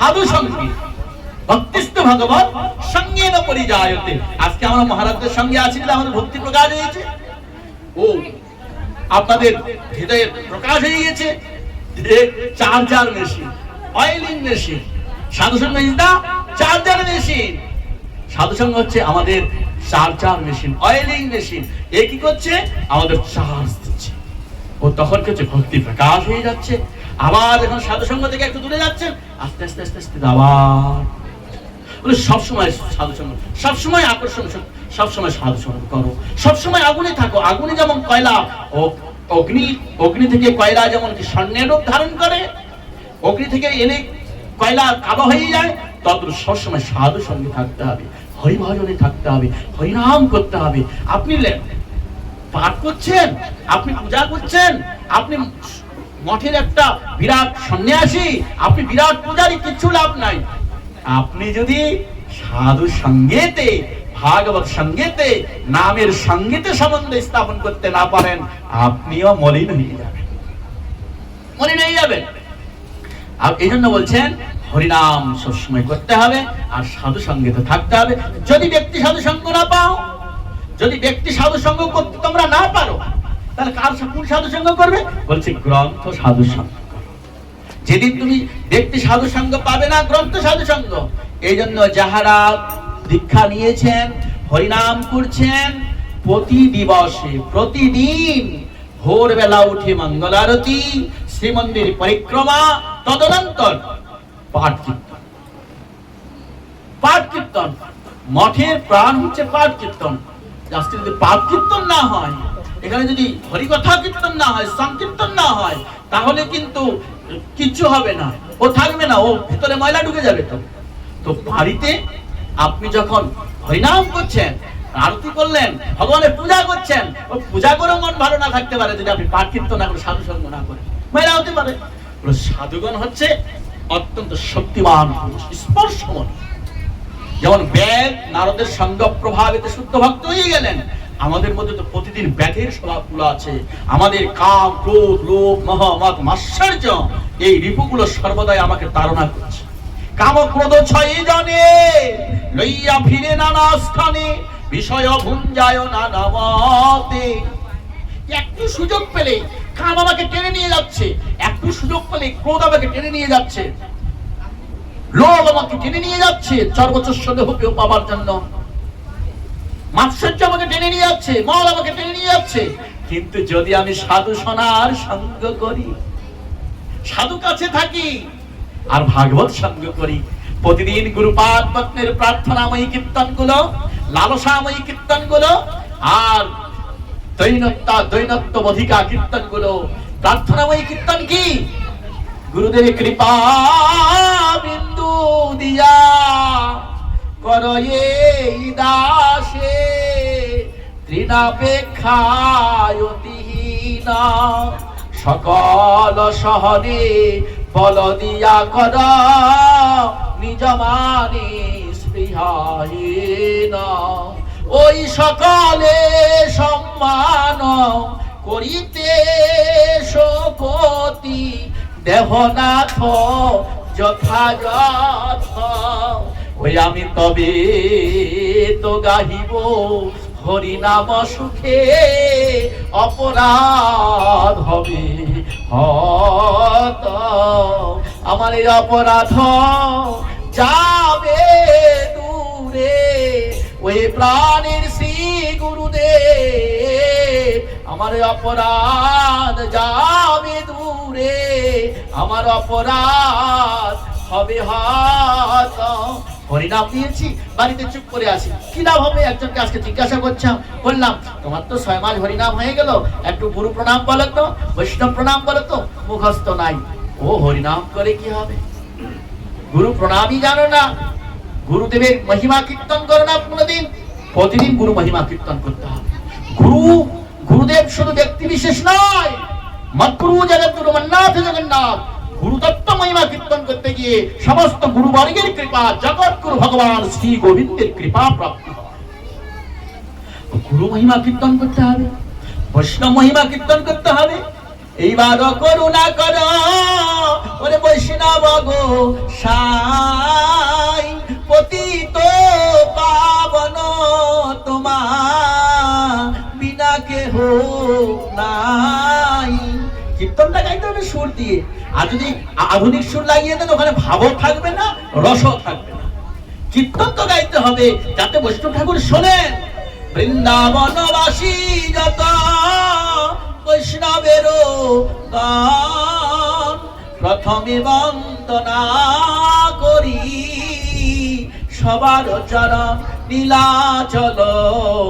সাধু সঙ্গে ভক্তিস্থ ভগবান সঙ্গে না পরিজায়তে। আজকে আমরা মহারাজদের সঙ্গে আছি, আমাদের ভক্তি প্রকাশ হয়েছে, ও আপনাদের হৃদয়ে প্রকাশ হয়ে গেছে। চার্জার মেশিন, অয়েলিং মেশিন, সাধুসঙ্গ ইজ দা চার্জার মেশিন। সাধুসঙ্গ হচ্ছে আমাদের চার্জার মেশিন, অয়েলিং মেশিন। এ কি করছে? আমাদের চার্জ দিচ্ছে। ও তখন কি হচ্ছে? ভক্তি প্রকাশ হয়ে যাচ্ছে। আবার যখন সাধুসঙ্গ থেকে একটু দূরে যাচ্ছে, আস্তে আস্তে আস্তে আস্তে আবার বলে সবসময় সাধুসঙ্গ, সবসময় আকর্ষণ, সবসময় সাধুসঙ্গ করো, সবসময় আগুনে থাকো। আগুনে যেমন কয়লা অগ্নি থেকে কয়লা যেমন স্বর্ণের রূপ ধারণ করে, অগ্নি থেকে এনে কয়লা কালো হয়ে যায়, ততটুকু সবসময় সাধু সঙ্গে থাকতে হবে, হরিভজনে থাকতে হবে, হরিনাম করতে হবে। আপনি পাঠ করছেন, আপনি পূজা করছেন, আপনি মঠের একটা বিরাট সন্ন্যাসী, আপনি বিরাট পূজারী, কিচ্ছু লাভ নাই। আপনি যদি সাধু সঙ্গেতে, ভাগবত সঙ্গেতে, নামের সঙ্গেতে সম্বন্ধ স্থাপন করতে না পারেন, আপনিও মলিন হয়ে যাবেন, মলিন হয়ে যাবেন। আর এই জন্য বলছেন হরিনাম সবসময় করতে হবে আর সাধু সঙ্গেতে থাকতে হবে। যদি ব্যক্তি সাধু সঙ্গ না পাও, যদি ব্যক্তি সাধু সঙ্গ করতে তোমরা না পারো, তাহলে কার কোন সাধু সঙ্গ করবে? বলছে গ্রন্থ সাধু সঙ্গ করো। যেদিন তুমি ব্যক্তি সাধু সঙ্গ পাবে না, গ্রন্থ সাধু সঙ্গ। এই জন্য যাহারা দীক্ষা নিয়েছেন, হরিনাম করছেন, প্রতি দিবসে প্রতিদিন ভোরবেলা উঠে মঙ্গল আরতি, শ্রীমন্দির পরিক্রমা, তদনন্তর পাঠ কীর্তন। পাঠ কীর্তন মঠের প্রাণ হচ্ছে পাঠ কীর্তন। আজকে যদি পাঠ কীর্তন না হয়, এখানে যদি হরিকথা কীর্তন না হয়, সংকীর্তন না হয়, তাহলে কিন্তু কিচ্ছু হবে না, ও থাকবে না, ও ভিতরে ময়লা ঢুকে যাবে। তো বাড়িতে আপনি যখন হরিনাম করছেন, আরতি করলেন, ভগবানের পূজা করছেন, ও পূজা করে মন ভালো না থাকতে পারে যদি আপনি পাঠ কীর্তন না করে, সাধু সঙ্গ না করে, ময়লা হতে পারে। সাধুগণ হচ্ছে অত্যন্ত শক্তিমান পুরুষ, স্পর্শমণি। যেমন ব্যাগ নারদের সঙ্গ প্রভাবিত শুদ্ধ ভক্ত হয়ে গেলেন, আমাদের মধ্যে তো প্রতিদিন ব্যাগের স্বভাবগুলো আছে। আমাদের কাম, ক্রোধ, লোভ, মোহ, মদ, মাৎসর্য, এই রিপুগুলো সর্বদাই আমাকে তাড়না করছে। কাম ক্রোধ ছয় জনে লইয়া ফিরে নানা স্থানে, বিষয় ভুঞ্জায় নানা মতে। একটু সুযোগ পেলে কাম আমাকে টেনে নিয়ে যাচ্ছে, একটু সুযোগ পেলে ক্রোধ আমাকে টেনে নিয়ে যাচ্ছে, লোভ আমাকে টেনে নিয়ে যাচ্ছে সর্বোচ্চ দেহকে পাবার জন্য, মাৎসর্য আমাকে টেনে নিয়ে যাচ্ছে, মল আমাকে টেনে নিয়ে যাচ্ছে। কিন্তু যদি আমি সাধু সোনার সঙ্গ করি, সাধু কাছে থাকি আর ভাগবত সঙ্গ করি, প্রতিদিন গুরুপাদ পত্নের প্রার্থনাময়ী কীর্তন গুলো, লালসাময়ী কীর্তন গুলো, আর দৈনত্ব অধিকা কীর্তন গুলো, প্রার্থনাময়ী কীর্তন কি? গুরুদেব কৃপা বিন্দু দিয়া করো এই দাসে, তৃণাপেক্ষায়তিহীন সকল সহনে বল দিয়া কর নিজ মানে স্পৃহাহীন। ওই সকলে সম্মান করিতে শোকতি দেহনাথ যথাযথ। ওই আমি তবে তো গাহিব হরিনাম সুখে, অপরাধ হবে হত। আমার এই অপরাধ যাবে দূরে, ওই প্রাণের শ্রী গুরুদেব। আমার অপরাধ যাবে দূরে, আমার অপরাধ হবে হত। হরিনাম দিয়েছি, বাড়িতে চুপ করে আসি, কি লাভ হবে? একজনকে আজকে জিজ্ঞাসা করছিলাম, বললাম তোমার তো 6 মাস হরিনাম হয়ে গেল, একটু গুরু প্রণাম বলো তো, বৈষ্ণব প্রণাম বলো তো। মুখস্থ নাই। ও হরিনাম করে কি হবে? গুরু প্রণামই জানো না, গুরুদেবের মহিমা কীর্তন করো না কোনদিন। প্রতিদিন গুরু মহিমা কীর্তন করতে হবে। গুরুদেব শুধু ব্যক্তি বিশেষ নয়, মৎগুরু জগৎগুরু মন্নাথ জগন্নাথ। গুরুতত্ত্ব মহিমা কীর্তন করতে গিয়ে সমস্ত গুরুবর্গের কৃপা, জগৎগুরু ভগবান শ্রী গোবিন্দের কৃপা প্রাপ্তি হয়। গুরু মহিমা কীর্তন করতে হবে, বৈষ্ণব মহিমা কীর্তন করতে হবে। এইবার করুণা কর ওরে বৈষ্ণব গো সুর দিয়ে। আর যদি আধুনিক সুর লাগিয়ে দেন ওখানে ভাবও থাকবে না, রসও থাকবে না। কীর্তন তো গাইতে হবে যাতে বৈষ্ণব ঠাকুর শোনেন। বৃন্দাবনবাসী যত বৈষ্ণবেরও গান, প্রথমে বন্দনা করি সবার চরণ নীলাচল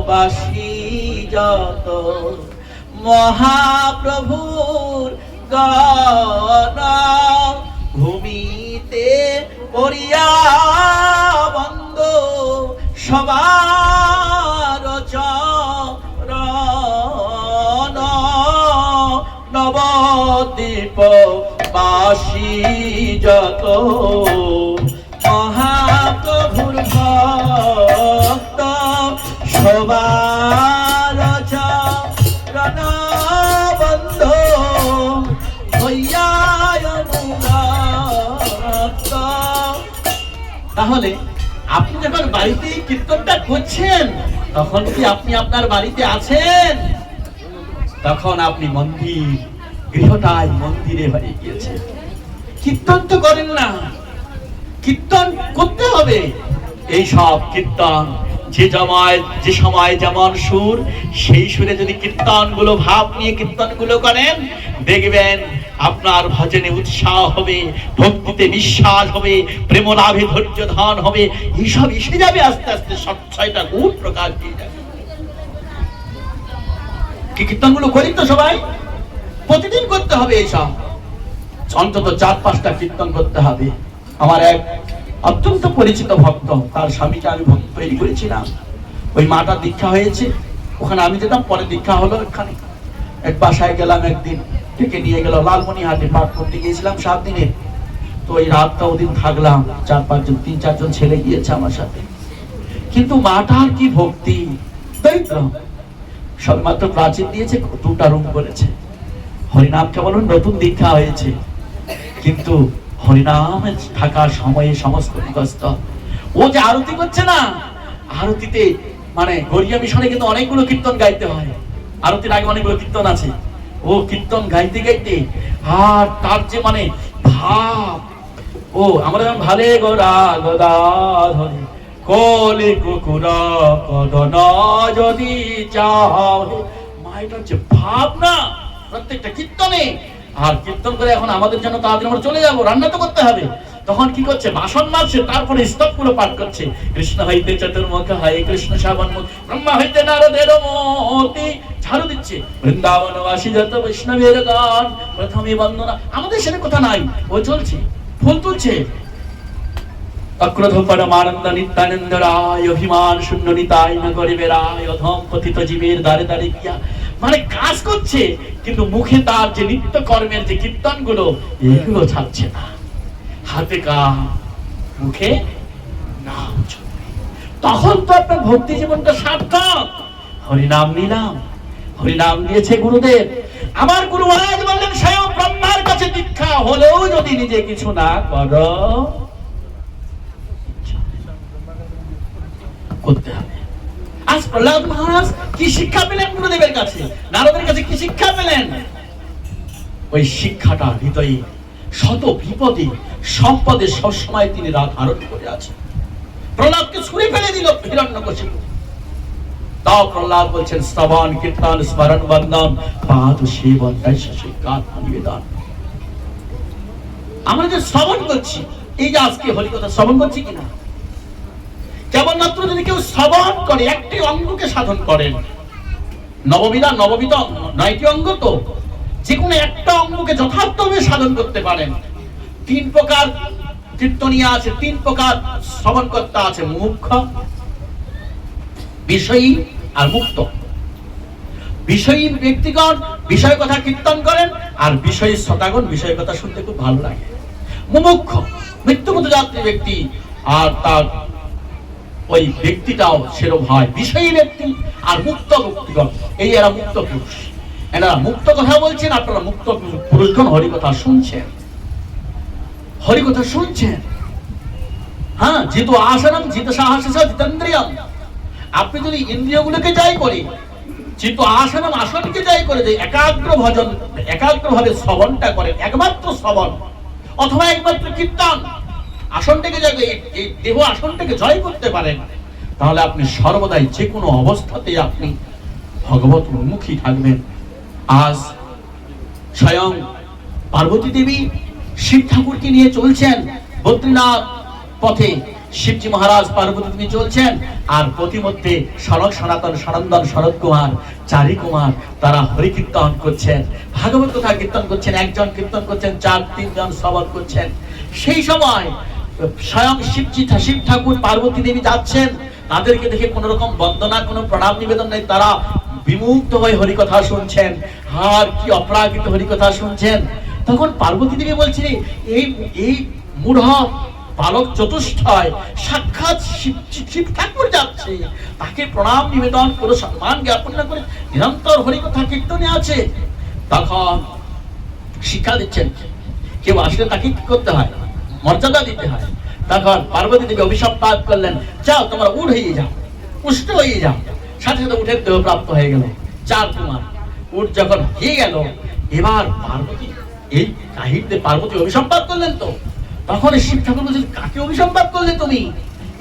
বাসী যত, মহাপ্রভুর গান ভূমিতে পড়িয়া বন্দ সবার চরণ, নবদ্বীপ বাসী যত মহাপ্রভুর ভক্ত সবার চরণ বন্ধ হইয়া অনুরক্ত। তাহলে আপনি যখন বাড়িতে কীর্তনটা করছেন তখন কি আপনি আপনার বাড়িতে আছেন? তখন আপনি মন্দির, গৃহটাই মন্দিরে হয়ে গিয়েছে। কীর্তন তো করেন না, কীর্তন করতে হবে। এই সব কীর্তন যে সময় যেমন সুর, সেই সুরে যদি কীর্তনগুলো ভাব নিয়ে কীর্তনগুলো করেন, দেখবেন আপনার ভজনে উৎসাহ হবে, ভক্তিতে বিশ্বাস হবে, প্রেম লাভে ধৈর্য ধারণ হবে। এইসব এসে যাবে আস্তে আস্তে, সব ছয়টা গুণ প্রকাশ দিয়ে যাবে। কি কীর্তনগুলো করি তো সবাই, প্রতিদিন করতে হবে। এইসব অন্তত 4-5টা কীর্তন করতে হবে। আমার এক অত্যন্ত পরিচিত ভক্ত, তার স্বামীকে আমি ভক্ত তৈরি করেছিলাম। ওই মাটা দীক্ষা হয়েছে, ওখানে আমি যেতাম, পরে দীক্ষা হলো। এখানে এক বাসায় গেলাম, একদিন ডেকে নিয়ে গেল, লালমনিহাটে পাঠ করতে গিয়েছিলাম 7 দিনের। তো ওই রাতটা ওদিন থাকলাম, 3-4 জন ছেলে গিয়েছে আমার সাথে। কিন্তু মাটার কি ভক্তি, দরিদ্র, সবেমাত্র প্রাচীন দিয়েছে, 2টা রুম করেছে। হরিনাম কেবল নতুন দীক্ষা হয়েছে, কিন্তু হরিনামে থাকার সময়ে সমস্ত বিকস্ত। ও যে আরতি করছে না, আরতিতে মানে গড়িয়া মিশনে কিন্তু অনেকগুলো কীর্তন গাইতে হয়। আরতির আগে অনেকগুলো কীর্তন আছে। ও কীর্তন গাইতে গাইতে আর তার যে মানে ভাব, ও আমরা যেমন ভালে গোরা গদাধরে কলি কুকুর কদন যদি চাও, মায়ের যে ভাব না প্রত্যেকটা কীর্তনে। আর কীর্তন করে এখন আমাদের জন্য তাড়াতাড়ি আমরা চলে যাবো, রান্না তো করতে হবে। তখন কি করছে, বাসন মাজছে, তারপরে স্তব গুলো পাঠ করছে। কৃষ্ণ হইতে চতুর্মুখ হয় কৃষ্ণ শ্রাবণ মুখ, ব্রহ্মা হইতে নারদের মতি, ঝাড়ু দিচ্ছে। বৃন্দাবনবাসী যত বৈষ্ণবের গান, প্রথমে বন্দনা। আমাদের সেটা কথা নাই, ও চলছে, ফুল তুলছে। অক্রোধ পরমানন্দ নিত্যানন্দ রায়, অভিমান শূন্য নিতাই না গরিবে রায়, অধম পতিত জীবের দ্বারে দ্বারে গিয়া, মানে কাজ করছে, কিন্তু মুখে তার যে নিত্য কর্মের যে কীর্তন গুলো, এগুলো ছাড়ছে না। হাতে কাম, মুখে নাম। তখন তো আপনার ভক্তি জীবনটা সার্থক। হরিনাম নিলাম, হরিনাম দিয়েছে গুরুদেব। আমার গুরু মহারাজ বললেন, স্বয়ং ব্রহ্মার কাছে দীক্ষা হলেও যদি নিজে কিছু না করো, করতে হবে। আজ প্রহ্লাদ মহারাজ কি শিক্ষা পেলেন গুরুদেবের কাছে, নারদের কাছে কি শিক্ষা পেলেন? ওই শিক্ষাটা হৃদয়ে শত বিপদে সম্পদে সবসময় তিনি ধারণ করে আছেন। প্রহ্লাদকে ছুঁড়ে ফেলে দিল হিরণ্যকশিপু। তাও প্রহ্লাদ বলছেন, শ্রবণ কীর্তন স্মরণ বন্দন পাদ সেবন শিক্ষা নিবেদন। আমরা যে শ্রবণ করছি, এই যে আজকে হরিকথা শ্রবণ করছি কিনা, কেবলমাত্র যদি কেউ শ্রবণ করে, একটি অঙ্গকে সাধন করেন, নববিধা 9টি অঙ্গ, তো যে কোনো একটা অঙ্গকে যথার্থভাবে সাধন করতে পারেন। 3 প্রকার কীর্তনিয়া আছে, 3 প্রকার শ্রবণকর্তা আছে, মুখ্য, বিষয়ী আর মুক্ত। বিষয়ী ব্যক্তিগণ বিষয় কথা কীর্তন করেন, আর বিষয়ী শ্রোতাগণ বিষয় কথা শুনতে খুব ভালো লাগে। মুমুক্ষ মৃত্যুপথ যাত্রী ব্যক্তি, আর তার ওই ব্যক্তিটাও সেরকম হয় বিষয়ী ব্যক্তি। আর মুক্ত ব্যক্তিগণ, এই এরা মুক্ত পুরুষ, এনারা মুক্ত কথা বলছেন, আপনারা মুক্ত পুরুষগণ হরিকথা শুনছেন, হরিকথা শুনছেন। হ্যাঁ, যেহেতু আসনম জিত সাহস জিতেন্দ্রিয়ম। আপনি যদি ইন্দ্রিয়গুলোকে জয় করে চিত্ত আসনম, আসনকে জয় করে যে একাগ্র ভজন, একাগ্রভাবে শ্রবণটা করেন, একমাত্র শ্রবণ অথবা একমাত্র কীর্তন, আসনটাকে জয়, এই দেহ আসনটাকে জয় করতে পারেন, তাহলে আপনি সর্বদাই যে কোনো অবস্থাতে আপনি ভগবত উন্মুখী থাকবেন। আজ স্বয়ং পার্বতী দেবী শিব ঠাকুরকে নিয়ে চলছেন বদ্রীনাথ পথে, শিবজি মহারাজ পার্বতী দেবী চলছেন, আর প্রতিমধ্যে সনক সনাতন সনন্দন শরৎ কুমার চারি কুমার তারা হরি কীর্তন করছেন, ভাগবত কথা কীর্তন করছেন, একজন কীর্তন করছেন, চার তিনজন শ্রবণ করছেন। সেই সময় স্বয়ং শিব ঠাকুর পার্বতী দেবী যাচ্ছেন, তাদেরকে দেখে কোন রকম বন্দনা, কোনো প্রণাম নিবেদন নেই, তারা বিমুগ্ধ হয়ে হরিকথা শুনছেন, আর কি অপরাগিত হরিকথা শুনছেন। তখন পার্বতী দেবী বলছে, এই মূঢ় বালক চতুষ্টয় সাক্ষাৎ শিব ঠাকুর যাচ্ছে, তাকে প্রণাম নিবেদন করে সম্মান জ্ঞাপন না করে নিরন্তর হরিকথা কীর্তনে আছে। তখন শিক্ষা দিচ্ছেন, কেউ আসলে তাকে কি করতে হয়, মর্যাদা দিতে হয়। তখন পার্বতী দেবী অভিশাপ পাঠ করলেন, যাও তোমরা উঠ হয়ে যাও, পুষ্ট হয়ে যাও। সাথে সাথে উঠের দেহ প্রাপ্ত হয়ে গেল চার কুমার। উঠ যখন হয়ে গেল, এবার পার্বতী এই কাহিনীতে পার্বতী অভিশাপ পাঠ করলেন। তো তখন শিব ঠাকুর বলছেন, কাকে অভিশাপ পাঠ করলে তুমি?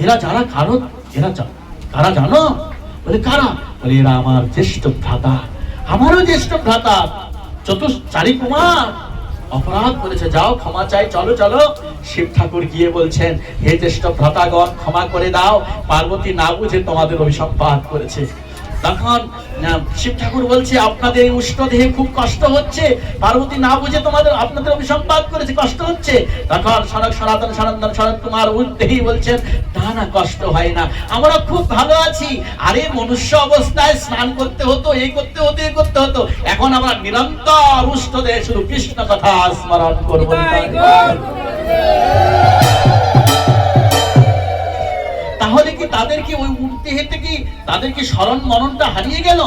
এরা যারা কারো, এরা কারা জানো? বলে কারা? বলে এরা আমার জ্যেষ্ঠ ভ্রাতা, আমারও জ্যেষ্ঠ ভ্রাতা চারি কুমার অপরাধ করেছে, যাও ক্ষমা চাই, চলো চলো। শিব ঠাকুর গিয়ে বলছেন, হে জ্যেষ্ঠ ভ্রাতাগণ ক্ষমা করে দাও, পার্বতী না বুঝে তোমাদের অভিশাপ পাঠ করেছে। তখন শিব ঠাকুর বলছে, আপনাদের এই উষ্ণ দেহে খুব কষ্ট হচ্ছে, পার্বতী না বুঝে আপনাদের অভিশাপ পাঠ করেছে, কষ্ট হচ্ছে। তখন সনক সনাতন সনন্দন শরৎ কুমার উঠতেই বলছেন, না কষ্ট হয় না, আমরা খুব ভালো আছি। আরে মনুষ্য অবস্থায় স্নান করতে হতো, এই করতে হতো, এই করতে হতো, এখন আমরা নিরন্তর উষ্ণ দেহে শুধু কৃষ্ণ কথা স্মরণ করবো। তাহলে কি তাদেরকে ওই উঠতে হেঁটে কি তাদেরকে স্মরণ মননটা হারিয়ে গেল?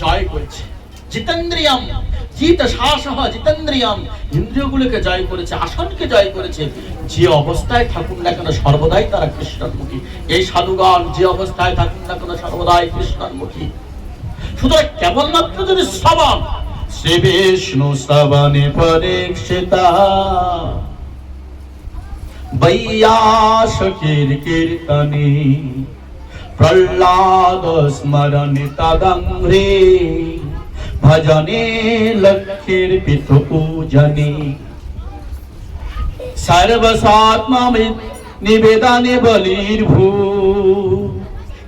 জয় করেছে জিতেন্দ্রিয়ম, জিত শাসহ জিতেন্দ্রিয়ম, ইন্দ্রিয়গুলোকে জয় করেছে, আসনকে জয় করেছে। যে অবস্থায় থাকুন না কেন সর্বদাই তারা কৃষ্ণমুখী। এই সাধুগণ যে অবস্থায় থাকুন না কেন সর্বদাই কৃষ্ণমুখী। সুতরাং কেবলমাত্র যদি শ্রবণ, শ্রী বিষ্ণু শ্রবণে পরীক্ষিতা বৈয়াসকের কীর্তনে প্রহ্লাদ স্মরণে তদঙ্ঘ্রে ভজনে লক্ষ্মীর পিতৃ পূজনে সর্বসাত্মা নিবেদনে বলির ভূ।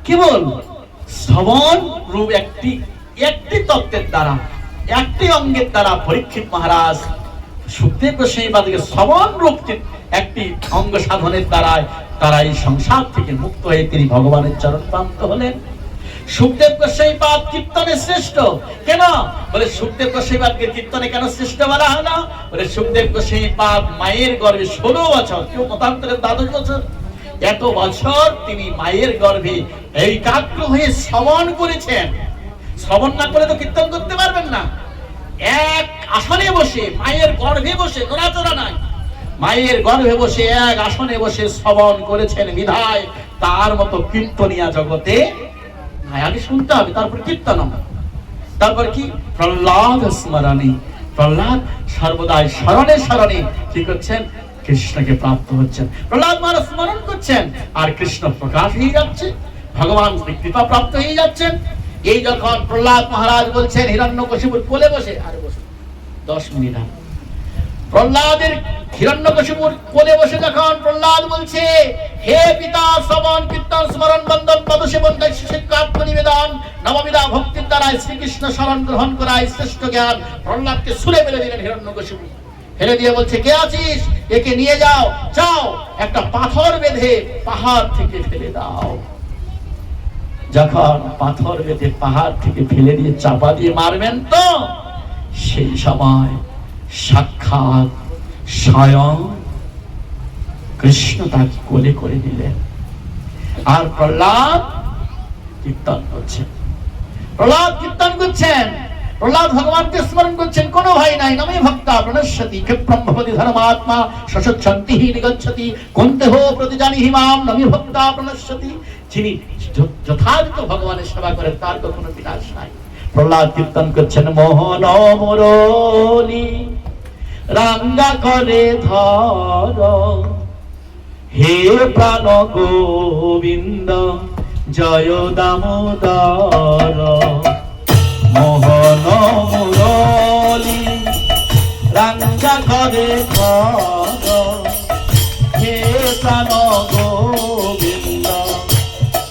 কেবল শ্রবণ রূপ একটি তত্ত্বের দ্বারা, একটি অঙ্গের দ্বারা পরীক্ষিত মহারাজ সুখদেব গোস্বামীকে শ্রবণ রূপ একটি অঙ্গ সাধনের দ্বারায় তারা এই সংসার থেকে মুক্ত হয়ে তিনি ভগবানের চরণ প্রাপ্ত হলেন। সুখদেব গোস্বামীপাদ কীর্তনে শ্রেষ্ঠ কেন? বলে সুখদেব গোস্বামীপাদকে কীর্তনে কেন শ্রেষ্ঠ বলা হলো? বলে সুখদেব গোস্বামীপাদ মায়ের গর্ভে 16 বছর, কেউ মতান্তরে 12 বছর, এত বছর তিনি মায়ের গর্ভে একাগ্র হয়ে শ্রবণ করেছেন। শ্রবণ না করে তো কীর্তন করতে পারবেন না। এক আসনে বসে, মায়ের গর্ভে বসে, নড়াচড়া নাই, মায়ের গর্ভে বসে এক আসনে বসে শ্রবণ করেছেন বিধায় তার মতো কীর্তনিয়া জগতে নাই। আগে শুনতে হবে, তারপর কীর্তন হবে। তারপর কি? প্রহ্লাদ স্মরণে, প্রহ্লাদ সর্বদাই স্মরণে স্মরণে কি করছেন? কৃষ্ণকে প্রাপ্ত হচ্ছেন। প্রহ্লাদ মহারাজ স্মরণ করছেন আর কৃষ্ণ প্রকাশ হয়ে যাচ্ছে, ভগবান কৃপা প্রাপ্ত হয়ে যাচ্ছেন। এই যখন প্রহ্লাদ মহারাজ বলছেন হিরণ্যকশিপুর কোলে বসে, আরে বসে 10 মিনিট আগে প্রহ্লাদের হিরণ্যকশিপুর কোলে বসে যখন প্রহ্লাদ বলছে, হে পিতা শ্রবণ কীর্তন স্মরণ বন্দন পদসেবন শিক্ষাত্ম নিবেদন নববিধা ভক্তির দ্বারা শ্রীকৃষ্ণ শরণ গ্রহণ করায় শ্রেষ্ঠ জ্ঞান, প্রহ্লাদকে ছুঁড়ে ফেলে দিলেন হিরণ্যকশিপু। ফেলে দিয়ে বলছে, কে আছিস? একে নিয়ে যাও, যাও একটা পাথর বেঁধে পাহাড় থেকে ফেলে দাও। যখন পাথর বেঁধে পাহাড় থেকে ফেলে দিয়ে চাপা দিয়ে মারবেন, তো সেই সময় সাক্ষাৎ স্বয়ং কৃষ্ণ তাকে কোলে করে দিলেন। আর প্রহ্লাদ কীর্তন করছেন, প্রহ্লাদ কীর্তন করছেন, প্রহ্লাদ ভগবানকে স্মরণ করছেন। কোনো ভয় নাই, নমে ভক্তা প্রণশ্যতি ক্ষিপ্রম ভবতি ধর্মাত্মা শশচ্ছন্তি নিগচ্ছতি কন্তেহ প্রতিজানিহি মাম নমে ভক্তা প্রণশ্যতি। যিনি যথার্থ ভগবানের সেবা করেন তার তো কোনো বিনাশ নাই। প্রহ্লাদ কীর্তন করছেন মোহন মুরলী রাঙ্গা করে ধর, হে প্রাণ গোবিন্দ জয় দামোদর। মোহন মুরলী রাঙ্গা করে ধর, হে প্রাণ গোবিন্দ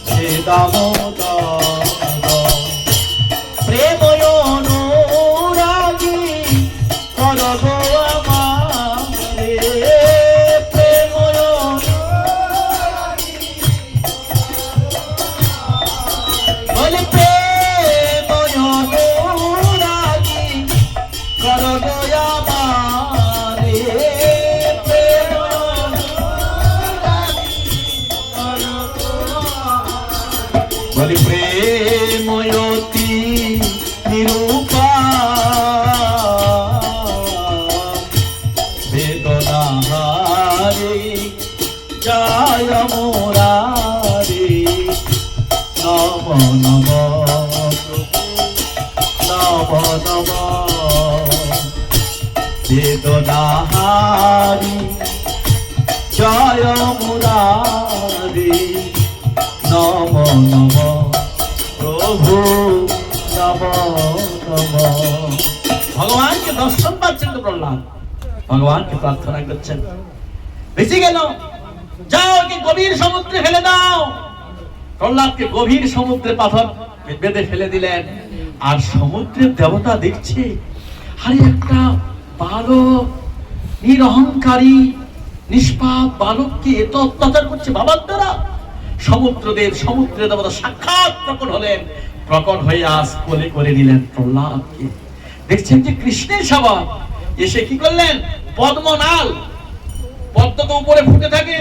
হে দামোদর। প্রেময় অনুরাগী কর গো আমারে, প্রেময় বলে প্রেময় অনুরাগী কর গো আমারে, প্রেময় বলে প্রেময়তী নিরূপা বেদনাহারে জয় মুরারে। নম নম নম নম বেদনাহারি জয় মুরারে। নম নম প্রভু নম নম। ভগবানকে দর্শন পাচ্ছেন তো প্রহ্লাদ, ভগবানকে প্রার্থনা করছেন। বেঁচে গেল, যাও ওকে গভীর সমুদ্রে ফেলে দাও। প্রহ্লাদকে গভীর সমুদ্রে পাথর বেঁধে ফেলে দিলেন। আর সমুদ্রের দেবতা দেখছে, আরে একটা বালক, নিরহংকারী নিষ্পাপ বালককে এত অত্যাচার করছে বাবার দ্বারা। সমুদ্রদেব, সমুদ্রের দেবতা সাক্ষাৎ প্রকট হলেন, প্রকট হয়ে আজ কোলে করে নিলেন প্রহ্লাদকে। দেখছেন যে কৃষ্ণের স্বভাব, এসে কি করলেন, পদ্মনাল, পদ্ম তো উপরে ফুটে থাকে,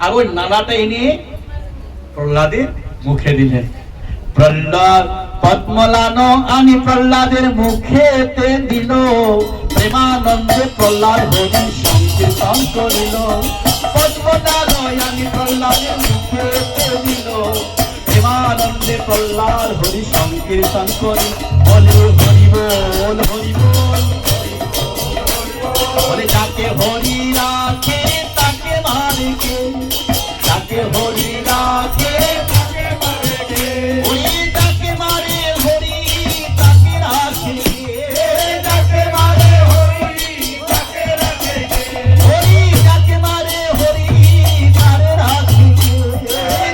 আর ওই নালাটা এনে প্রহ্লাদের মুখে দিলেন। প্রহ্লাদ পদ্মলানো আনি প্রহ্লাদের মুখেতে দিল, প্রেমানন্দে প্রহ্লাদ হরি সংকীর্তন করিল। পদ্মলানো আনি প্রহ্লাদের মুখেতে দিল, প্রেমানন্দে প্রহ্লাদ হরি সংকীর্তন করি। বলে হরি বল হরি বল, বলে যাকে হরি রাখে তাকে মারে কে, যাকে হরি রাখে তাকে মারে কে, হরি যাকে মারে হরি তাকে রাখে কে, যাকে মারে হরি তাকে রাখে কে, হরি যাকে মারে হরি তারে রাখে কে,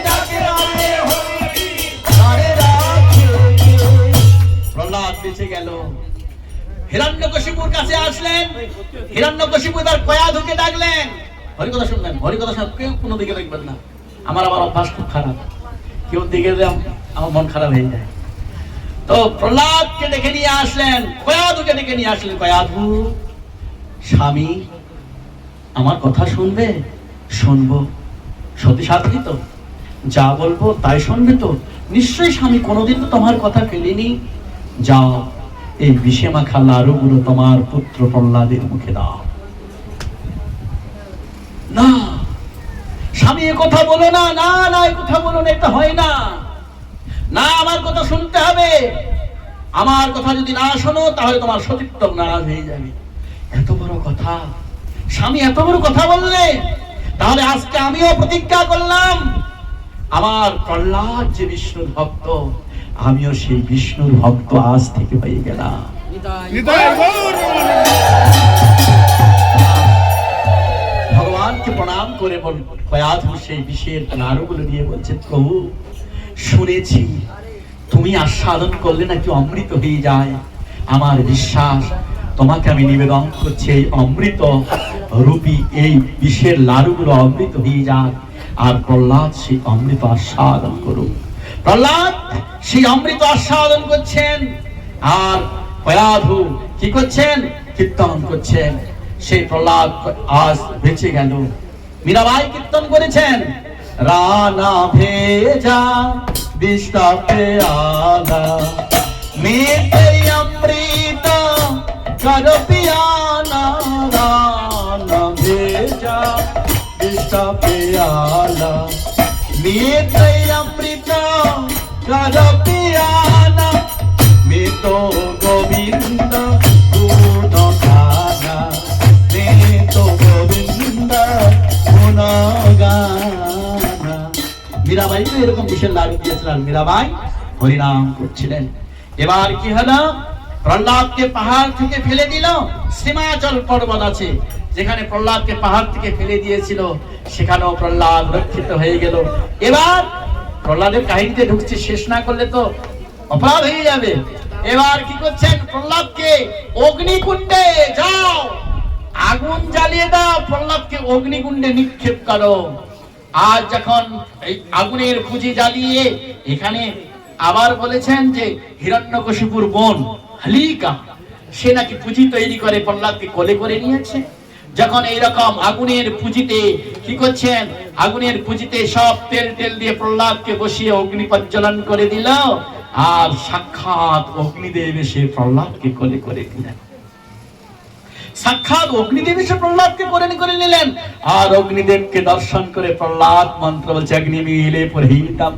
যাকে মারে হরি তারে রাখে কে। প্রহ্লাদ বেঁচে গেল। হিরণ্যকশিপুর কাছে আসলেন, হিরণ্যকশিপু তার কয়াধুকে ডাকলেন। হরিকথা শুনবেন, হরিকথা শুনবেন, কেউ কোনো দিকে দেখবেন না। আমার আবার অভ্যাস খুব খারাপ, কেউ দিকে আমার মন খারাপ হয়ে যায়। তো প্রহ্লাদকে ডেকে নিয়ে আসলেন, কয়াধুকে ডেকে নিয়ে আসলেন। কয়াধু, স্বামী আমার কথা শুনবে? শুনবো। সতী সাধ্বী তো, যা বলবো তাই শুনবে তো? নিশ্চয়ই স্বামী, কোনোদিন তো তোমার কথা ফেলিনি। যাও, এই বিষে মাখা লাড়ুগুলো তোমার পুত্র প্রহ্লাদের মুখে দাও। না স্বামী, এ কথা বলো না, না না এ কথা বলো না, এটা হয় না। না, আমার কথা শুনতে হবে। আমার কথা যদি না শোনো তাহলে তোমার সতীত্ব নারাজ হয়ে যাবে। এত বড় কথা স্বামী, এত বড় কথা বললে, তাহলে আজকে আমিও প্রতিজ্ঞা করলাম, আমার প্রহ্লাদ যে বিষ্ণুর ভক্ত, আমিও সেই বিষ্ণুর ভক্ত আজ থেকে পেয়ে গেলাম। ভগবানকে প্রণাম করে কয়াধু সেই বিষের নাড়ুগুলো নিয়ে বলছে, প্রভু শুনেছি তুমি আস্বাদন করলে নাকি অমৃত হয়ে যায়। আমার বিশ্বাস, তোমাকে আমি নিবেদন করছি এই অমৃত রূপী এই বিষের লাড়ুগুলো অমৃত হয়ে যায়, আর প্রহ্লাদ সেই অমৃত আস্বাদন করুক। প্রহ্লাদ সেই অমৃত আস্বাদন করছেন, আর কয়াধু কি করছেন, কীর্তন করছেন। সেই প্রহ্লাদ আজ বেঁচে গেল। মীরাবাই কীর্তন করেছেন, রানা ভেজা বিষ্টা পেয়ালা মেতে অমৃত কর পিয়ানা, রানা ভেজা বিষ্টা পেয়ালা মেতে অমৃত কর পিয়ানা, মেতে তো গোবিন্দ গুণগানা, নে তো গোবিন্দ গুণগানা। মীরাবাই তো এরকম বিশেষ লাভ দিয়েছিলেন, মীরাবাই হরিনাম করছিলেন। এবার কি হলো, প্রহ্লাদকে পাহাড় থেকে ফেলে দিল। সীমাচল পর্বত আছে, যেখানে প্রহ্লাদকে পাহাড় থেকে ফেলে দিয়েছিল, সেখানেও প্রহ্লাদ রক্ষিত হয়ে গেল। এবার প্রহ্লাদের কাহিনীতে ঢুকছে, শেষ না করলে তো অপরাধ হয়ে যাবে। এবার কি করছেন, প্রহ্লাদকে অগ্নিকুণ্ডে যাও, আগুন জ্বালিয়ে দাও, প্রহ্লাদকে অগ্নিকুণ্ডে নিক্ষেপ করো। আজ যখন এই আগুনের পুঁজি জ্বালিয়ে, এখানে আবার বলেছেন যে হিরণ্যকশিপুর বোন হালিকা, সে নাকি পুঁজি তৈরি করে প্রহ্লাদকে কোলে করে নিয়েছে। যখন এইরকম আগুনের পুঁজিতে কি করছেন, আগুনের পুঁজিতে সব তেল তেল দিয়ে প্রহ্লাদকে বসিয়ে অগ্নি প্রজ্বলন করে দিল, আর সাক্ষাৎ অগ্নিদেব এসে প্রহ্লাদকে কোলে করে দিলেন। সাক্ষাৎ অগ্নিদেব এসে প্রহ্লাদকে করে নিলেন। আর অগ্নিদেবকে দর্শন করে প্রহ্লাদ মন্ত্র বলছে, অগ্নিমিলে পুরহিতম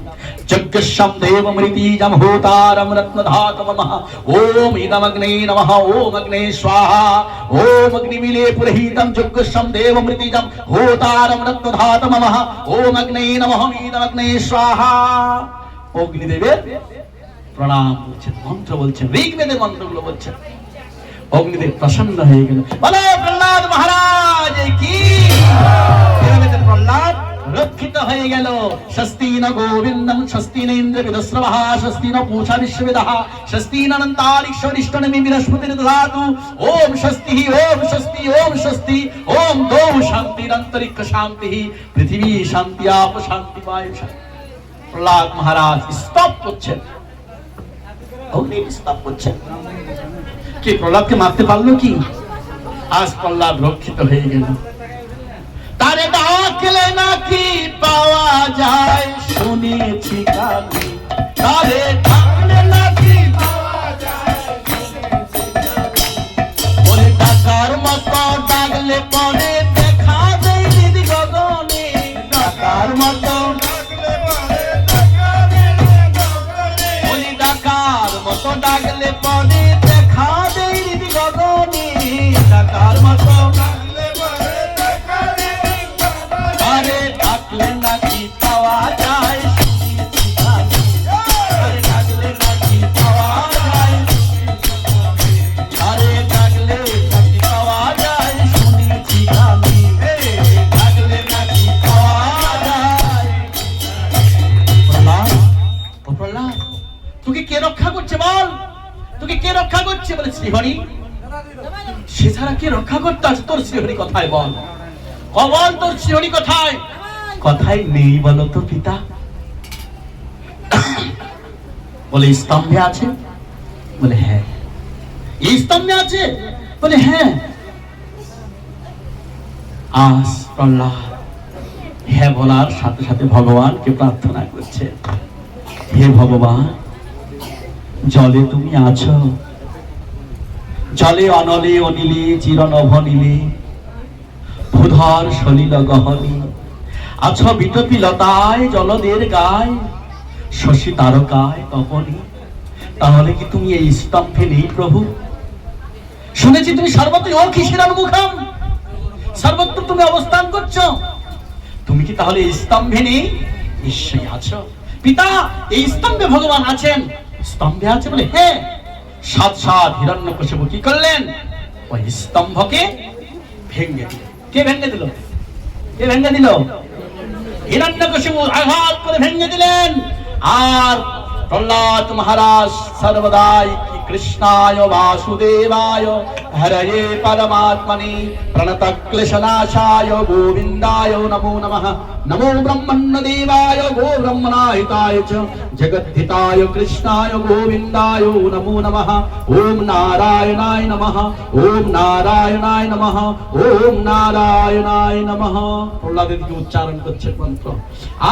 যজ্ঞস্যম দেবমৃতিজম হোতারম রত্নধাতমঃ, ওম ইদমগ্নে নমঃ, ওম অগ্নে স্বাহা, ওম অগ্নিমিলে পুরহিতম যজ্ঞস্যম দেবমৃতিজম হোতারম রত্নধাতমঃ, ওম অগ্নে নমঃ, ইদমগ্নে স্বাহা। অগ্নিদেবের প্রণাম বলছেন, মন্ত্র বলছেন, ঋগ্বেদের মন্ত্রগুলো বলছেন। অগ্নিদেব প্রসন্ন হয়ে গেল। বলো প্রহ্লাদ মহারাজ কি! এভাবে প্রহ্লাদ রক্ষিত হয়ে গেল। স্বস্তিন গোবিন্দম স্বস্তিন ইন্দ্র বিদস্রবঃ স্বস্তিন পূষা বিশ্ববেদঃ স্বস্তিন অনন্তারিশ্বরিষ্টনমি বৃহস্পতির দধাতু। ওম স্বস্তি ওম স্বস্তি ওম স্বস্তি ওম দৌ শান্তিরন্তরিক্ষ শান্তি পৃথিবী শান্তি আপ শান্তি বায়ু শান্তি। প্রহ্লাদ মহারাজ স্তব করছেন, অগ্নি স্তব করছেন। কি প্রহ্লাদকে মারতে পারলো কি? আজ প্রহ্লাদ রক্ষিত হয়ে গেল। তারে ডাকলে নাকি পাওয়া যায় শুনেছি কানে, তারে ডাকলে নাকি পাওয়া যায় শুনেছি কানে। ওই ডাকার মতো ডাকলে পরে দেখা দেয় দিদি গগনে, ডাকার মতো ডাকলে পরে দেখা দেয় গগনে, ওই ডাকার মতো ডাকলে পরে দেখা দেয় দিদি গগনে, ডাকার মতো ডাকলে পরে দেখা দেয় গগনে। আরে ডাকলে নাকি পাওয়া যায় শুনেছি কানে, আরে ডাকলে নাকি পাওয়া যায় শুনেছি কানে, আরে ডাকলে নাকি পাওয়া যায় শুনেছি কানে, ডাকলে নাকি পাওয়া যায়। প্রহ্লাদ, ও প্রহ্লাদ, তোকে কে রক্ষা করছে বল? তোকে কে রক্ষা করছে? বলে শ্রীহরি। সে ছাড়া কে রক্ষা করতে আছে? তোর শ্রীহরি কোথায় বল? বল তোর শ্রীহরি কোথায়? কোথায় নেই বলো তো পিতা? বলে স্তম্ভে আছে। বলে হ্যাঁ। এই স্তম্ভে আছে? বলে হ্যাঁ। আজ প্রহ্লাদ হ্যাঁ বলার সাথে সাথে ভগবানকে প্রার্থনা করছে, হে ভগবান, জলে তুমি আছো, জলে অনলে অনিলে চিরনভ নীলে ভূধর সলিল গহনে, আছো বিতপি লতায় জলদের গায় শশী তারকায় তপনে। তাহলে কি তুমি এই স্তম্ভে নেই প্রভু? শুনেছি তুমি সর্বত্র অখিশিরার মুখম, সর্বত্র তুমি অবস্থান করছো, তুমি কি তাহলে এই স্তম্ভে নেই? নিশ্চয়ই আছো পিতা, এই স্তম্ভে ভগবান আছেন। স্তম্ভে আছে বলে হ্যাঁ। সাত সাত হিরণ্যকশিপু কি করলেন? ওই স্তম্ভকে ভেঙে দিল। কে ভেঙে দিল? কে ভেঙে দিল? হিরণ্যকশিপু আঘাত করে ভেঙে দিলেন। আর প্রহ্লাদ মহারাজ সর্বদাই কি কৃষ্ণায় বাসুদেবায় হরয়ে পরমাত্মনে প্রণত ক্লেশনাশায় গোবিন্দায় নমো নমঃ। নমো ব্রহ্মণ্যদেবায় গো ব্রহ্মণাহিতায় চ জগদ্ধিতায় কৃষ্ণায় গোবিন্দায় নমো নমঃ। ওম নারায়ণায় নমঃ, ওম নারায়ণায় নমঃ, ওম নারায়ণায় নমঃ। প্রহ্লাদের কি উচ্চারণ করছে মন্ত্র।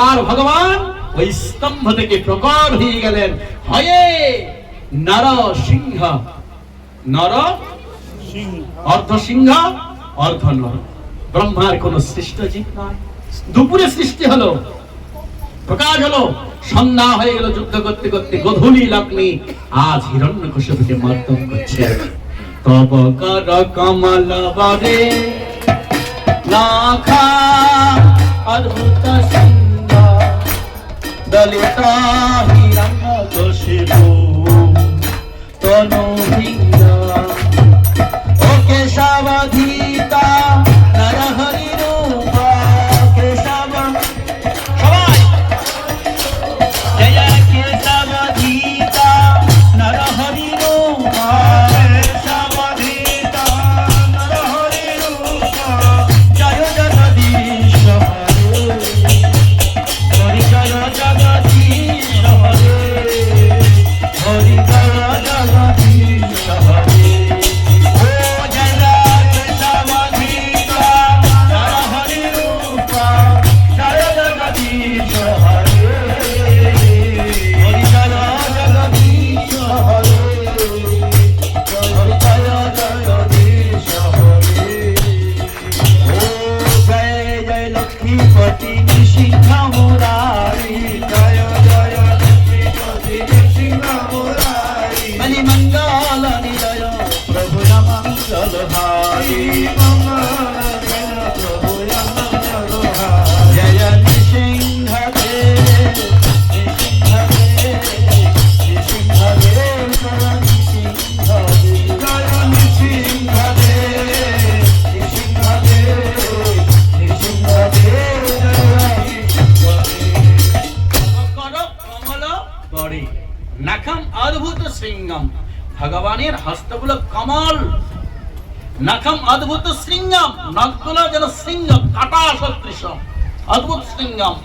আর ভগবান ওই স্তম্ভ থেকে প্রকট হয়ে গেলেন, হয়ে নরসিংহ। নর অর্ধ সিংহ অর্ধ নর। ব্রহ্মার কোন সৃষ্ট জীব নয়। দুপুরে সৃষ্টি হলো, প্রকাশ হলো, সন্ধ্যা হয়ে গেল, যুদ্ধ করতে করতে গোধূলি লগ্নে আজ হিরণ্যকশিপুকে মর্দন করছে। তব কর কমল বরে নাখা অদ্ভুত সুন্দর দলিত হিরণ্যকশিপু তনু ভিন্ন ও কেশবধীতা নরহরি রূপ কেশব সবাই জয় কেশবধীতা নরহরি রূপ কেশবধীতা নরহরি রূপ জয় জগদীশ হরে হরি জয় জগদীশ হরে হরি জয় জগদীশ হরে নাখম অদ্ভুত সিংহম, ভগবানের হস্তগুলো কমল, নাখম অদ্ভুত সিংহম, নখগুলো যেন সিংহ কাটা সদৃশ, অদ্ভুত সিংহম।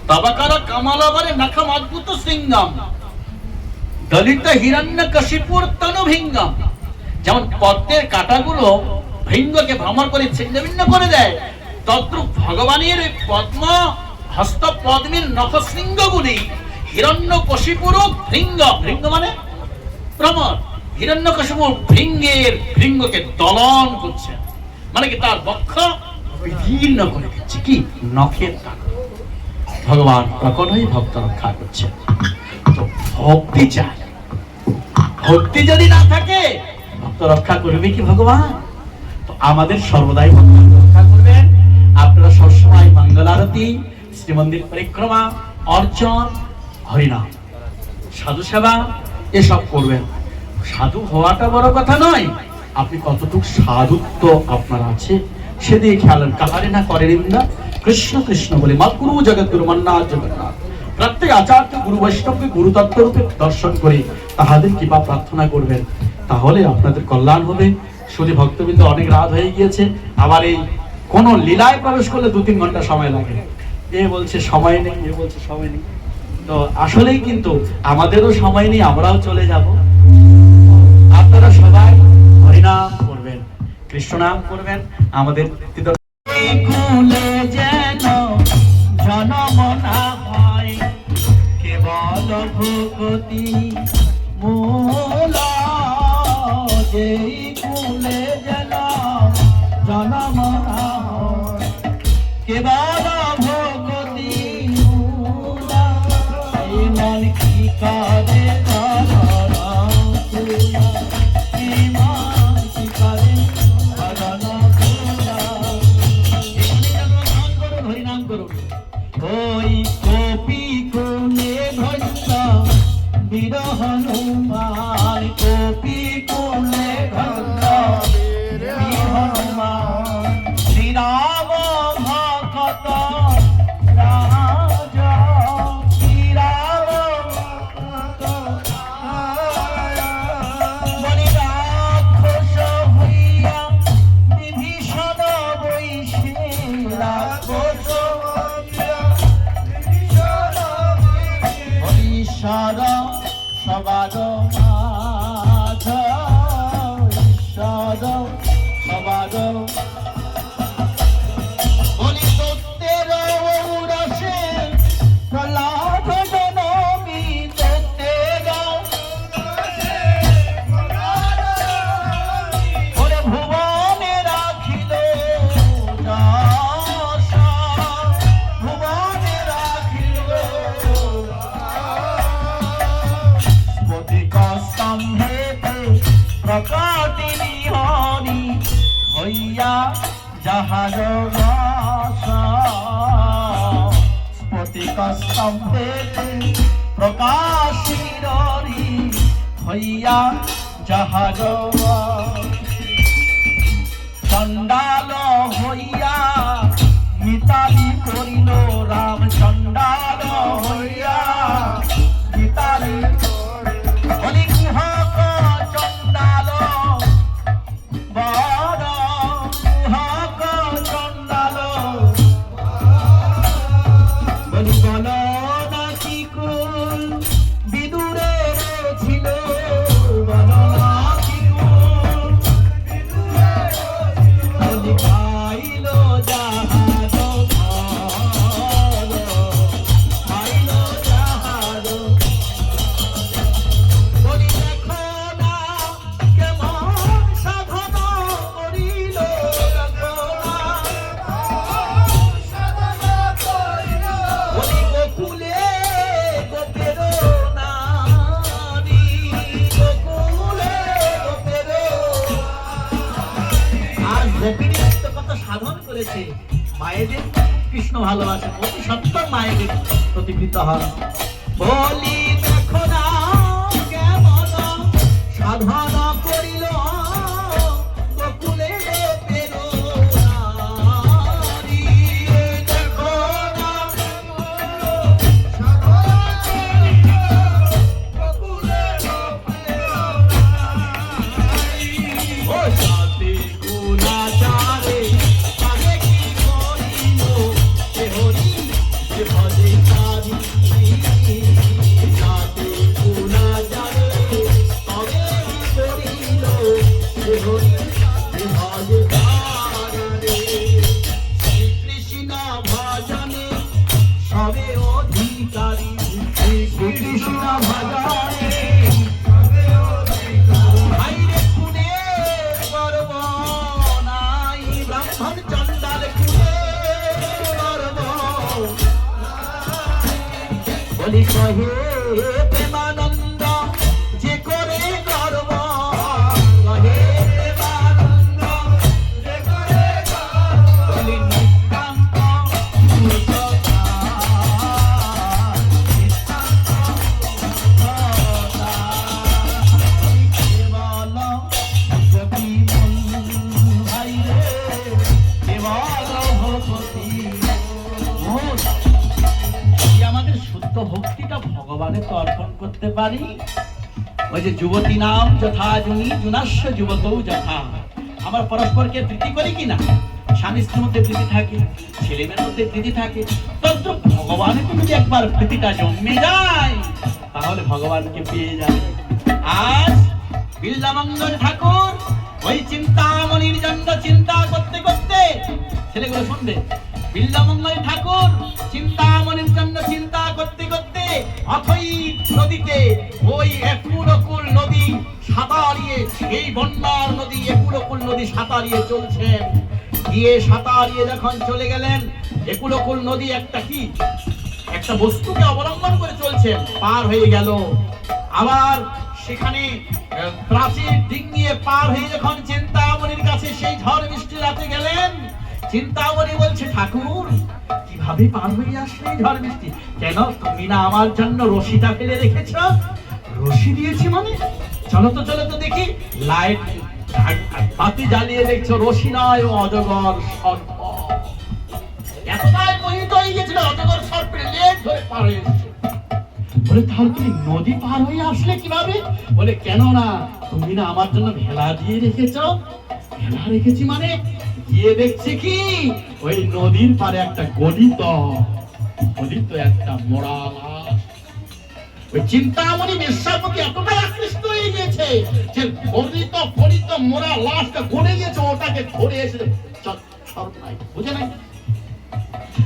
তবকর কমল বরে নাখম অদ্ভুত সিংহম দলিত হিরণ্যকশিপুর তনু ভিঙ্গম। যেমন পদ্মের কাঁটাগুলো ভিঙ্গকে ভ্রমণ করে ছিন্ন ভিন্ন করে দেয়, তদ্রূপ ভগবানের পদ্ম হস্ত পদ্মের নখশৃঙ্গগুলি হিরণ্যকশিপুর ভৃঙ্গ, ভৃঙ্গ মানে ভ্রমণ, হিরণ্যকশিপুর ভৃঙ্গের ভৃঙ্গকে দলন করছে, মানে কি তার বক্ষ বিদীর্ণ করে দিচ্ছে, কি নখের টাকা। ভগবান প্রকট হয়ে ভক্ত রক্ষা করছে। তো ভক্তি চাই, ভক্তি যদি না থাকে ভক্ত রক্ষা করবে কি ভগবান? তো আমাদের সর্বদাই ভক্ত রক্ষা করবেন। আপনারা সবসময় মঙ্গল আরতি, শ্রীমন্দির পরিক্রমা, অর্চন, হরিনাম, সাধু সেবা এসব করবেন। সাধু হওয়াটা বড় কথা নয়, আপনি কতটুকু সাধুত্ব আপনার আছে সেদিকে খেয়াল। কাহারে না করে নিন্দা, কৃষ্ণ কৃষ্ণ বলে মা গুরু জগৎ গুরু মন্নাথ জগন্নাথ, প্রত্যেক আচার্য গুরু বৈষ্ণবকে গুরুতত্ত্ব রূপে দর্শন করে তাহাদের কৃপা প্রার্থনা করবেন, তাহলে আপনাদের কল্যাণ হবে। শুধু ভক্তবৃন্দ অনেক রাত হয়ে গিয়েছে, আবার এই কোন লীলায় প্রবেশ করলে 2-3 ঘন্টা সময় লাগে। এ বলছে সময় নেই, এ বলছে সময় নেই, তো আসলেই কিন্তু আমাদেরও সময় নেই, আমরাও চলে যাব। আপনারা সবাই হরিনাম করবেন, কৃষ্ণ নাম করবেন। আমাদের কুলে যেন জনম না হয় কেবল ভক্তি মূল, যেই কুলে যেন জনম না হয় কেবল ভক্তি মূল, এই মন কি করে হনুমান, কপি কোলে ঘন হনুমান, শ্রীরাম ভক্ত রাজা, শ্রীরাম ভক্ত বলি রাক্ষস হইয়া বিভীষণ বৈশে, রাক্ষস ঈশ্বর সবাদ মাধ, ঈশ্বর সবাদ বলি সত্যের রসে প্রহ্লাদ জনমী, সত্যের ওরে ভুবনে রাখিল যশ, ভুবনে রাখিল যাহার বাসা স্ফটিক স্তম্ভে প্রকাশিরি হইয়া যাহার চণ্ডাল হইয়া মিতালি করিল রাম চণ্ডাল হইয়া মিতালি বলি কুহক চণ্ডাল বড় কুহক চণ্ডাল বলি বল নাকি কুল বিদুরে ছিল বল নাকি কুল বলি খাইল যাহার খাইল যাহার বলি দেখো না কেমন সাধন করিল দেখো না বলি গোকুলে গোপের নারী গোকুলে গোপের আর গোপিনী কত সাধন করেছে মায়েদের কৃষ্ণ ভালোবাসে অতি সত্তর মায়েদের প্রতিকৃত হন বলি দেখো না কেমন সাধন করিল গোকুলে গোপের নারী দেখো না ও সাথী গুণাচারে তারে কি করিল সে হরি সে ভজে তারি সাথী গুণাচারে তবে কি করিল সে হরি সে ভজে তারি শ্রীকৃষ্ণ ভজনে সবে অধিকারী শ্রীকৃষ্ণ ভজনে ভাইরে কুলে গর্ব নাই ব্রাহ্মণ চণ্ডাল কুলে গর্ব বলি কহে প্রেমানন্দ যে করে গর্ব কহে প্রেমানন্দ যে করে গর্ব বলি নিতান্ত মূর্খতা আমাদের শুদ্ধ ভক্তিটা ভগবানের তো অর্পণ করতে পারি ওই যে যুবতী নাম যথা জুনি জুনাস্য যুবতৌ যথা আমরা পরস্পরকে প্রীতি করি কিনা স্বামী স্ত্রীর মধ্যে প্রীতি থাকে ছেলে মেয়ের মধ্যে প্রীতি থাকে তদ্রূপ ভগবানের যদি একবার প্রীতিটা জন্মে যায় তাহলে ভগবানকে পেয়ে যাবে আজ বিল্লামঙ্গল ঠাকুর ওই চিন্তামণির জন্য চিন্তা করতে করতে ছেলেগুলো শুনবে বিল্লামঙ্গল ঠাকুর চিন্তামণির জন্য চিন্তা করতে করতে অথই নদীতে ওই একুলকুল নদী সাঁতারিয়ে এই বন্যার নদী একুলকুল নদী সাঁতারিয়ে চলছেন গিয়ে সাঁতারিয়ে যখন চলে গেলেন একুলকুল নদী একটা কি একটা বস্তুকে অবলম্বন করে চলছেন পার হয়ে গেল আবার সেখানে প্রাচীর ডিঙিয়ে পার হয়ে যখন চিন্তামণির কাছে সেই ঝড় বৃষ্টি রাতে গেলেন চিন্তামণি বলছে ঠাকুর কিভাবে পার হয়ে আসলে ঝড় বৃষ্টি কেন তুমি না আমার জন্য রশিটা ফেলে রেখেছ রশি দিয়েছি মানে চলো তো দেখি লাইট বাতি জ্বালিয়ে দেখছো রশি নয় ও অজগর সর্প এতটাই মোহিত হয়ে গেছিল অজগর সর্পের লেজ ধরে পার হয়ে এসেছে বলে তাহলে তুমি নদী পার হয়ে আসলে কিভাবে বলে কেন না তুমি না আমার জন্য ভেলা দিয়ে রেখেছো ভেলা রেখেছি মানে গিয়ে দেখছি কি ওই নদীর পারে একটা গলিত একটা মোড়া লাশ ওই চিন্তামণি বেশ্যার প্রতি এতটাই আকৃষ্ট হয়ে গিয়েছে যে গলিত মোড়া লাশটা গড়ে গিয়েছে ওটাকে ধরে এসে সর্প নাই বুঝে নাই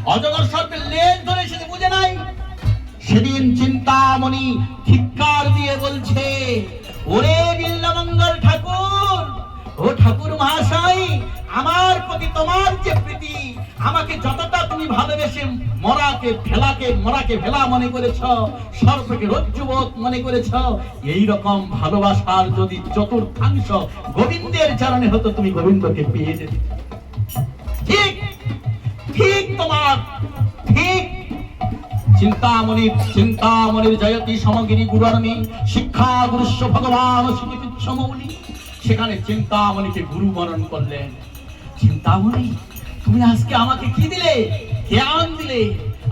অজগর সর্পের লেজ ধরে এসে বুঝে নাই সেদিন চিন্তামণি ধিক্কার দিয়ে বলছে ওরে বিল্লামঙ্গল ঠাকুর ও ঠাকুর মহাশয় আমার প্রতি তোমার যে প্রীতি আমাকে যতটা তুমি ভালোবেসে মরাকে ভেলা মনে করেছ সর্পকে রজ্জুবৎ মনে করেছ এই রকম ভালোবাসার যদি চতুর্থাংশ গোবিন্দের চরণে হতো তুমি গোবিন্দকে পেয়ে যেতে ঠিক ঠিক তোমার ঠিক। চিন্তামণির জয়তি সমগিরি গুরুর্মি শিক্ষা গুরুস্য ভগবান শ্রীকৃষ্ণমৌলি। সেখানে চিন্তামণিকে গুরু বরণ করলেন। চিন্তামণি, তুমি আজকে আমাকে কি দিলে? জ্ঞান দিলে।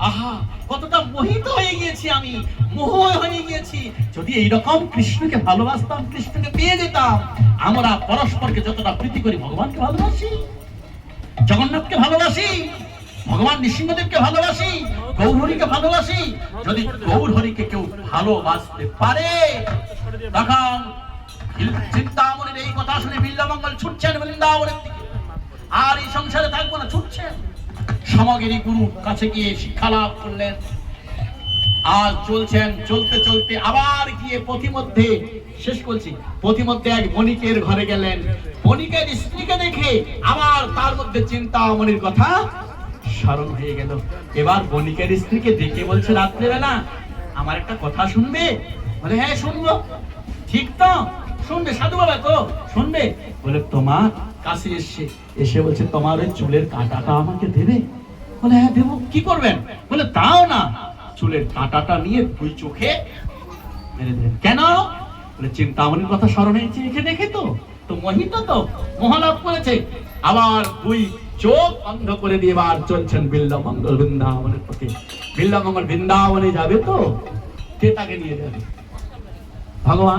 আহা, কতটা মোহিত হয়ে গিয়েছি আমি, মোহ হয়ে গিয়েছি। যদি এইরকম কৃষ্ণকে ভালোবাসতাম, কৃষ্ণকে পেয়ে যেতাম। আমরা পরস্পরকে যতটা প্রীতি করি, ভগবানকে ভালোবাসি, জগন্নাথকে ভালোবাসি, ভগবান নৃসিংহদেবকে ভালোবাসি, গৌরহরিকে ভালোবাসি। যদি গৌরহরিকে কেউ ভালোবাসতে পারে, তখন চিন্তামণির এই কথা শুনে বিল্বমঙ্গল ছুটছেন বৃন্দাবনের দিকে। আর এই সংসারে থাকবো না, ছুটছেন। সমগিরি গুরু কাছে গিয়ে শিক্ষা লাভ করলেন। আর চলছেন, চলতে চলতে আবার গিয়ে পথিমধ্যে, শেষ করছি, পথিমধ্যে এক বণিকের ঘরে গেলেন। বণিকের স্ত্রীকে দেখে আবার তার মধ্যে চিন্তামণির কথা স্মরণ হয়ে গেল। এবার বণিকের স্ত্রীকে ডেকে বলছে রাত্রেবেলা, আমার একটা কথা শুনবে? বলে হ্যাঁ শুনবো। ঠিক তো, শুনবে? সাধু বাবা তো শুনবে। বলে তোমার কাছে এসে বলছে তোমার ওই চুলের কাঁটাটা আমাকে দেবে? বলে হ্যাঁ দেবো। কি করবেন? বলে তাও না, চুলের কাঁটাটা নিয়ে দুই চোখে মেরে দেবেন। কেন? বলে চিন্তামণির কথা স্মরণ হয়েছে, একে দেখে তো মোহিত, তো মোহলাভ করেছে। আবার দুই চোখ বন্ধ করে দিয়ে এবার চলছেন বিল্বমঙ্গল বৃন্দাবনের পথে। বিল্বমঙ্গল বৃন্দাবনে যাবে তো কে তাকে নিয়ে যাবে? ভগবান।